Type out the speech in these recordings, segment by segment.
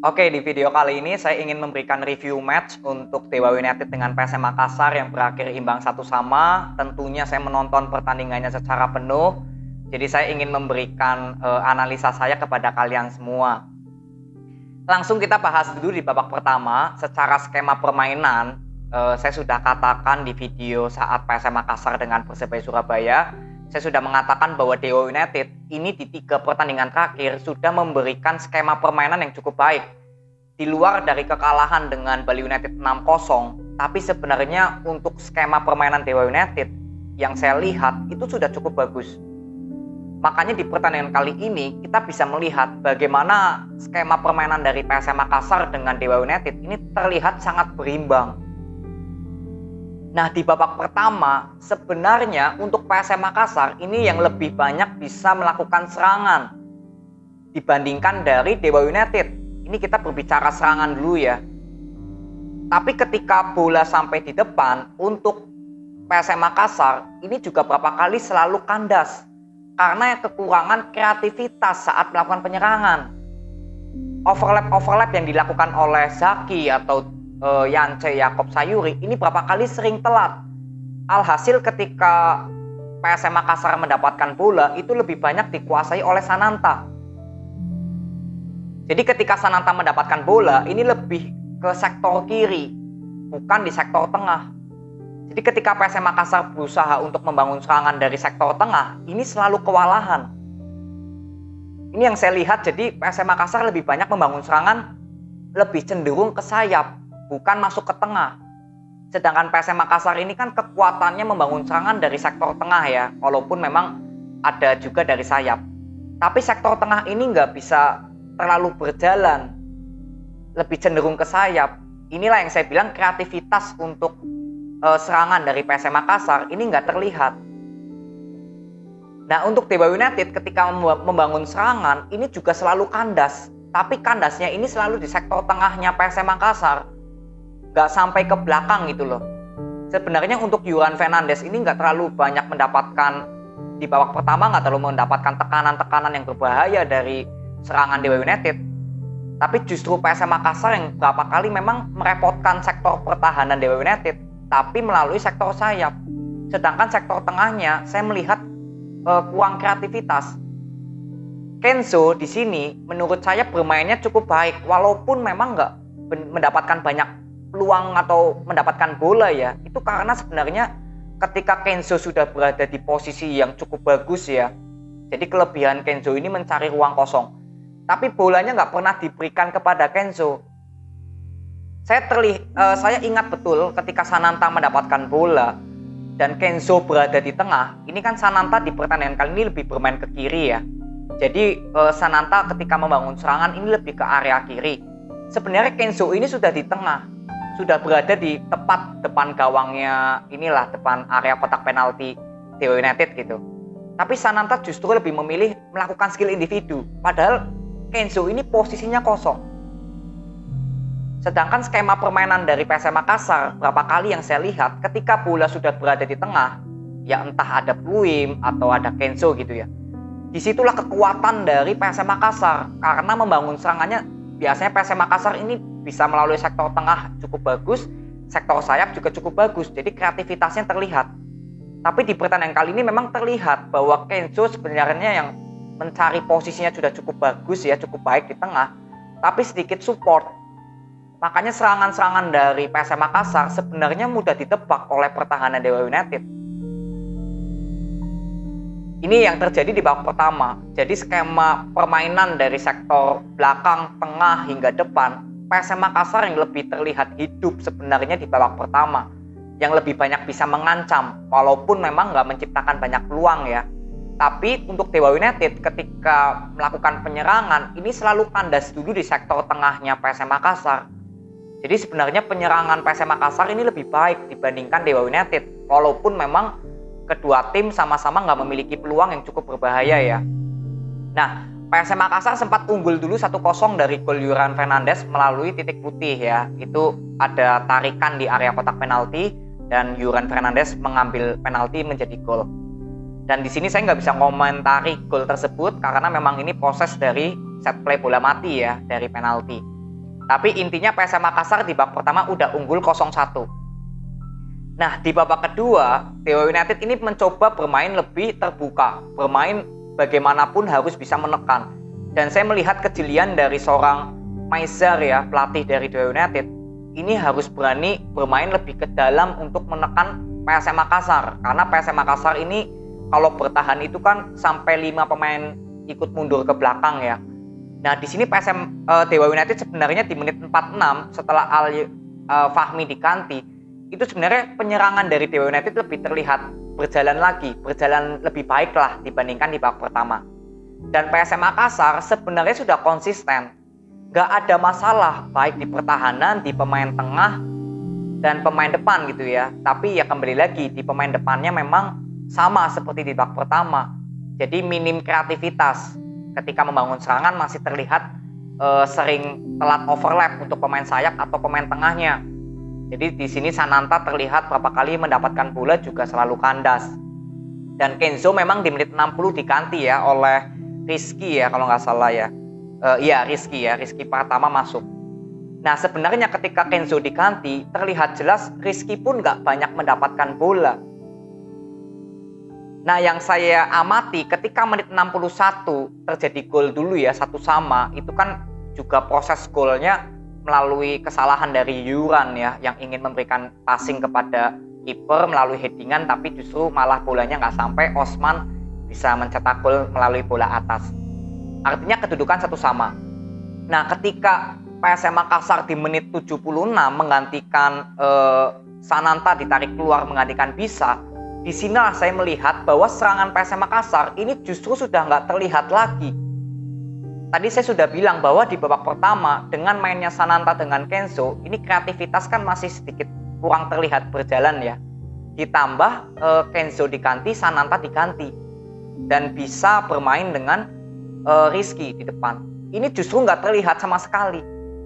Oke, di video kali ini saya ingin memberikan review match untuk Dewa United dengan PSM Makassar yang berakhir imbang 1-1. Tentunya saya menonton pertandingannya secara penuh. Jadi saya ingin memberikan analisa saya kepada kalian semua. Langsung kita bahas dulu di babak pertama. Secara skema permainan, saya sudah katakan di video saat PSM Makassar dengan Persebaya Surabaya. Saya sudah mengatakan bahwa Dewa United ini di 3 pertandingan terakhir sudah memberikan skema permainan yang cukup baik. Di luar dari kekalahan dengan Bali United 6-0, tapi sebenarnya untuk skema permainan Dewa United yang saya lihat itu sudah cukup bagus. Makanya di pertandingan kali ini kita bisa melihat bagaimana skema permainan dari PSM Makassar dengan Dewa United ini terlihat sangat berimbang. Nah, di babak pertama sebenarnya untuk PSM Makassar ini yang lebih banyak bisa melakukan serangan dibandingkan dari Dewa United. Ini kita berbicara serangan dulu ya. Tapi ketika bola sampai di depan untuk PSM Makassar ini juga berapa kali selalu kandas karena kekurangan kreativitas saat melakukan penyerangan. Overlap yang dilakukan oleh Zaki atau Yance Yakob Sayuri ini berapa kali sering telat. Alhasil ketika PSM Makassar mendapatkan bola itu lebih banyak dikuasai oleh Sananta. Jadi ketika Sananta mendapatkan bola ini lebih ke sektor kiri, bukan di sektor tengah. Jadi ketika PSM Makassar berusaha untuk membangun serangan dari sektor tengah, ini selalu kewalahan. Ini yang saya lihat, jadi PSM Makassar lebih banyak membangun serangan lebih cenderung ke sayap, bukan masuk ke tengah. Sedangkan PSM Makassar ini kan kekuatannya membangun serangan dari sektor tengah ya, walaupun memang ada juga dari sayap. Tapi sektor tengah ini nggak bisa terlalu berjalan, lebih cenderung ke sayap. Inilah yang saya bilang kreativitas untuk serangan dari PSM Makassar ini nggak terlihat. Nah, untuk Dewa United ketika membangun serangan ini juga selalu kandas, tapi kandasnya ini selalu di sektor tengahnya PSM Makassar, nggak sampai ke belakang gitu loh. Sebenarnya untuk Yuran Fernandes ini nggak terlalu banyak mendapatkan, di babak pertama nggak terlalu mendapatkan tekanan-tekanan yang berbahaya dari serangan Dewa United. Tapi justru PSM Makassar yang berapa kali memang merepotkan sektor pertahanan Dewa United, tapi melalui sektor sayap. Sedangkan sektor tengahnya saya melihat kurang kreativitas. Kenzo di sini menurut saya bermainnya cukup baik, walaupun memang nggak mendapatkan banyak peluang atau mendapatkan bola ya. Itu karena sebenarnya ketika Kenzo sudah berada di posisi yang cukup bagus ya. Jadi kelebihan Kenzo ini mencari ruang kosong. Tapi bolanya nggak pernah diberikan kepada Kenzo. Saya ingat betul ketika Sananta mendapatkan bola dan Kenzo berada di tengah. Ini kan Sananta di pertandingan kali ini lebih bermain ke kiri ya. Jadi Sananta ketika membangun serangan ini lebih ke area kiri. Sebenarnya Kenzo ini sudah di tengah, sudah berada di tepat depan gawangnya, inilah depan area kotak penalti Dewa United gitu. Tapi Sananta justru lebih memilih melakukan skill individu, padahal Kenzo ini posisinya kosong. Sedangkan skema permainan dari PSM Makassar berapa kali yang saya lihat ketika bola sudah berada di tengah, ya entah ada Pluim atau ada Kenzo gitu ya. Disitulah kekuatan dari PSM Makassar karena membangun serangannya biasanya PSM Makassar ini bisa melalui sektor tengah cukup bagus, sektor sayap juga cukup bagus. Jadi kreativitasnya terlihat. Tapi di pertandingan kali ini memang terlihat bahwa Kenzo sebenarnya yang mencari posisinya sudah cukup bagus ya, cukup baik di tengah, tapi sedikit support. Makanya serangan-serangan dari PSM Makassar sebenarnya mudah ditebak oleh pertahanan Dewa United. Ini yang terjadi di babak pertama. Jadi skema permainan dari sektor belakang, tengah hingga depan, PSM Makassar yang lebih terlihat hidup sebenarnya di babak pertama, yang lebih banyak bisa mengancam, walaupun memang nggak menciptakan banyak peluang ya. Tapi untuk Dewa United ketika melakukan penyerangan ini selalu kandas dulu di sektor tengahnya PSM Makassar. Jadi sebenarnya penyerangan PSM Makassar ini lebih baik dibandingkan Dewa United, walaupun memang kedua tim sama-sama nggak memiliki peluang yang cukup berbahaya ya. Nah, PSM Makassar sempat unggul dulu 1-0 dari gol Yuran Fernandes melalui titik putih ya. Itu ada tarikan di area kotak penalti dan Yuran Fernandes mengambil penalti menjadi gol. Dan di sini saya nggak bisa komentari gol tersebut karena memang ini proses dari set play bola mati ya, dari penalti. Tapi intinya PSM Makassar di babak pertama udah unggul 0-1. Nah, di babak kedua, Dewa United ini mencoba bermain lebih terbuka, bermain bagaimanapun harus bisa menekan. Dan saya melihat kejelian dari seorang Maizar ya, pelatih dari Dewa United, ini harus berani bermain lebih ke dalam untuk menekan PSM Makassar. Karena PSM Makassar ini kalau bertahan itu kan sampai 5 pemain ikut mundur ke belakang ya. Nah, di sini Dewa United sebenarnya di menit 46 setelah Fahmi diganti, itu sebenarnya penyerangan dari Dewa United lebih terlihat berjalan lebih baik lah dibandingkan di babak pertama. Dan PSM Makassar sebenarnya sudah konsisten, nggak ada masalah baik di pertahanan, di pemain tengah dan pemain depan gitu ya. Tapi ya kembali lagi di pemain depannya memang sama seperti di babak pertama. Jadi minim kreativitas ketika membangun serangan, masih terlihat sering telat overlap untuk pemain sayap atau pemain tengahnya. Jadi di sini Sananta terlihat berapa kali mendapatkan bola juga selalu kandas. Dan Kenzo memang di menit 60 diganti ya oleh Rizky ya kalau nggak salah ya. Iya Rizky pertama masuk. Nah sebenarnya ketika Kenzo diganti terlihat jelas Rizky pun nggak banyak mendapatkan bola. Nah yang saya amati ketika menit 61 terjadi gol dulu ya 1-1, itu kan juga proses golnya melalui kesalahan dari Yuran ya, yang ingin memberikan passing kepada kiper melalui headingan, tapi justru malah bolanya nggak sampai, Osman bisa mencetak gol melalui bola atas. Artinya kedudukan 1-1. Nah ketika PSM Makassar di menit 76 menggantikan Sananta ditarik keluar menggantikan Bisa, di sinilah saya melihat bahwa serangan PSM Makassar ini justru sudah nggak terlihat lagi. Tadi saya sudah bilang bahwa di babak pertama dengan mainnya Sananta dengan Kenzo, ini kreativitas kan masih sedikit kurang terlihat berjalan ya. Ditambah Kenzo diganti, Sananta diganti. Dan bisa bermain dengan Rizky di depan. Ini justru nggak terlihat sama sekali.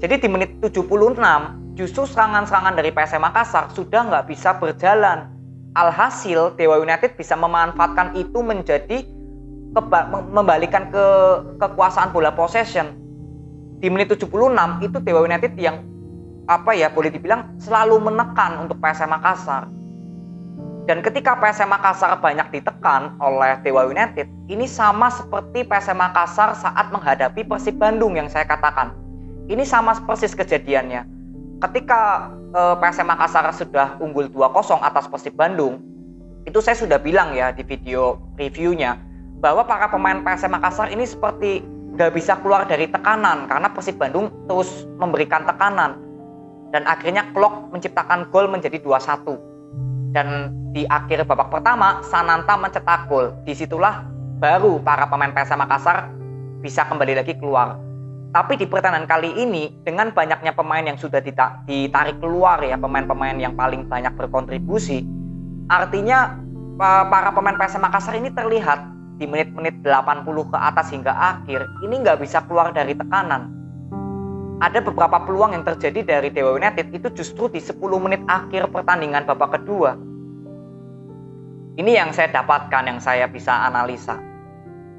Jadi di menit 76, justru serangan-serangan dari PSM Makassar sudah nggak bisa berjalan. Alhasil Dewa United bisa memanfaatkan itu menjadi membalikan ke kekuasaan bola possession. Di menit 76 itu Dewa United yang boleh dibilang selalu menekan untuk PSM Makassar. Dan ketika PSM Makassar banyak ditekan oleh Dewa United, ini sama seperti PSM Makassar saat menghadapi Persib Bandung yang saya katakan. Ini sama persis kejadiannya. Ketika PSM Makassar sudah unggul 2-0 atas Persib Bandung, itu saya sudah bilang ya di video reviewnya, bahwa para pemain PSM Makassar ini seperti nggak bisa keluar dari tekanan karena Persib Bandung terus memberikan tekanan dan akhirnya Klok menciptakan gol menjadi 2-1. Dan di akhir babak pertama Sananta mencetak gol. Disitulah baru para pemain PSM Makassar bisa kembali lagi keluar. Tapi di pertandingan kali ini dengan banyaknya pemain yang sudah ditarik keluar ya, pemain-pemain yang paling banyak berkontribusi, artinya para pemain PSM Makassar ini terlihat di menit-menit 80 ke atas hingga akhir, ini nggak bisa keluar dari tekanan. Ada beberapa peluang yang terjadi dari Dewa United itu justru di 10 menit akhir pertandingan babak kedua. Ini yang saya dapatkan, yang saya bisa analisa.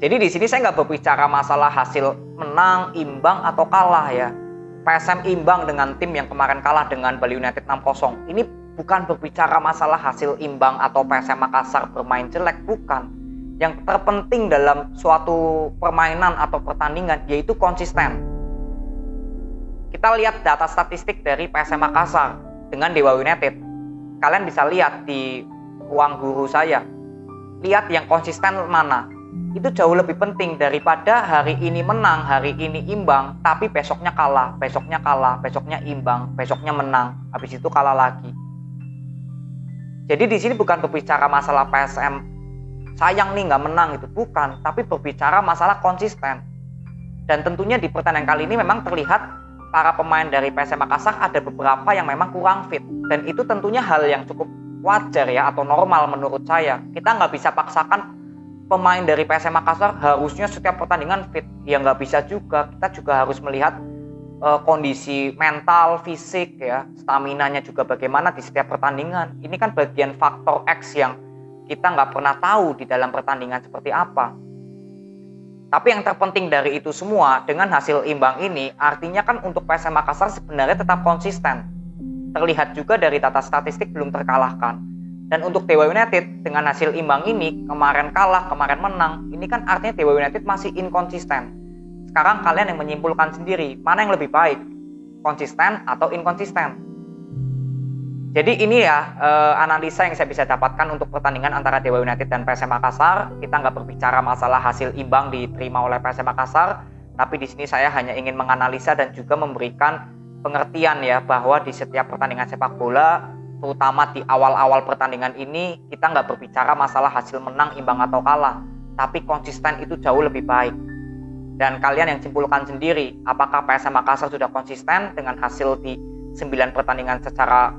Jadi di sini saya nggak berbicara masalah hasil menang, imbang, atau kalah ya. PSM imbang dengan tim yang kemarin kalah dengan Bali United 6-0. Ini bukan berbicara masalah hasil imbang atau PSM Makassar bermain jelek, bukan. Yang terpenting dalam suatu permainan atau pertandingan yaitu konsisten. Kita lihat data statistik dari PSM Makassar dengan Dewa United. Kalian bisa lihat di ruang guru saya. Lihat yang konsisten mana. Itu jauh lebih penting daripada hari ini menang, hari ini imbang, tapi besoknya kalah, besoknya imbang, besoknya menang, habis itu kalah lagi. Jadi di sini bukan berbicara masalah PSM sayang nih nggak menang, itu bukan, tapi berbicara masalah konsisten. Dan tentunya di pertandingan kali ini memang terlihat para pemain dari PSM Makassar ada beberapa yang memang kurang fit, dan itu tentunya hal yang cukup wajar ya, atau normal menurut saya. Kita nggak bisa paksakan pemain dari PSM Makassar harusnya setiap pertandingan fit, ya nggak bisa juga. Kita juga harus melihat kondisi mental, fisik ya, stamina-nya juga bagaimana di setiap pertandingan. Ini kan bagian faktor X yang kita nggak pernah tahu di dalam pertandingan seperti apa. Tapi yang terpenting dari itu semua, dengan hasil imbang ini, artinya kan untuk PSM Makassar sebenarnya tetap konsisten. Terlihat juga dari data statistik belum terkalahkan. Dan untuk Dewa United dengan hasil imbang ini, kemarin kalah, kemarin menang, ini kan artinya Dewa United masih inkonsisten. Sekarang kalian yang menyimpulkan sendiri, mana yang lebih baik? Konsisten atau inkonsisten? Jadi ini ya analisa yang saya bisa dapatkan untuk pertandingan antara Dewa United dan PSM Makassar. Kita nggak berbicara masalah hasil imbang diterima oleh PSM Makassar, tapi di sini saya hanya ingin menganalisa dan juga memberikan pengertian ya bahwa di setiap pertandingan sepak bola, terutama di awal-awal pertandingan ini, kita nggak berbicara masalah hasil menang, imbang atau kalah, tapi konsisten itu jauh lebih baik. Dan kalian yang simpulkan sendiri, apakah PSM Makassar sudah konsisten dengan hasil di 9 pertandingan secara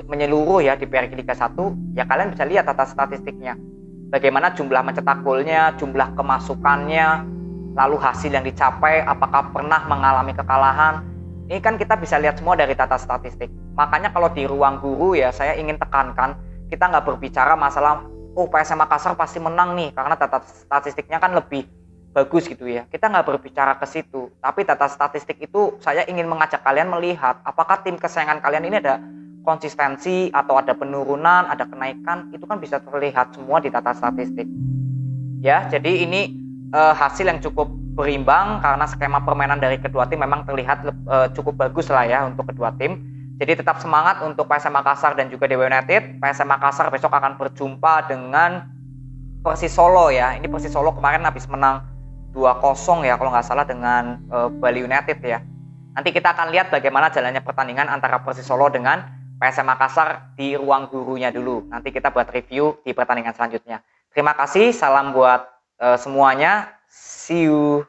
menyeluruh ya di PRQ Liga 1, ya kalian bisa lihat data statistiknya. Bagaimana jumlah mencetak golnya, jumlah kemasukannya, lalu hasil yang dicapai, apakah pernah mengalami kekalahan. Ini kan kita bisa lihat semua dari data statistik. Makanya kalau di ruang guru ya saya ingin tekankan, kita nggak berbicara masalah PSM Makassar pasti menang nih karena data statistiknya kan lebih bagus gitu ya. Kita nggak berbicara ke situ, tapi data statistik itu saya ingin mengajak kalian melihat apakah tim kesayangan kalian ini ada konsistensi atau ada penurunan, ada kenaikan, itu kan bisa terlihat semua di data statistik. Ya, jadi ini hasil yang cukup berimbang karena skema permainan dari kedua tim memang terlihat cukup bagus lah ya untuk kedua tim. Jadi tetap semangat untuk PSM Makassar dan juga Dewa United. PSM Makassar besok akan berjumpa dengan Persis Solo ya. Ini Persis Solo kemarin habis menang 2-0 ya kalau nggak salah dengan Bali United ya. Nanti kita akan lihat bagaimana jalannya pertandingan antara Persis Solo dengan PSM Makassar di ruang gurunya dulu. Nanti kita buat review di pertandingan selanjutnya. Terima kasih, salam buat semuanya. See you.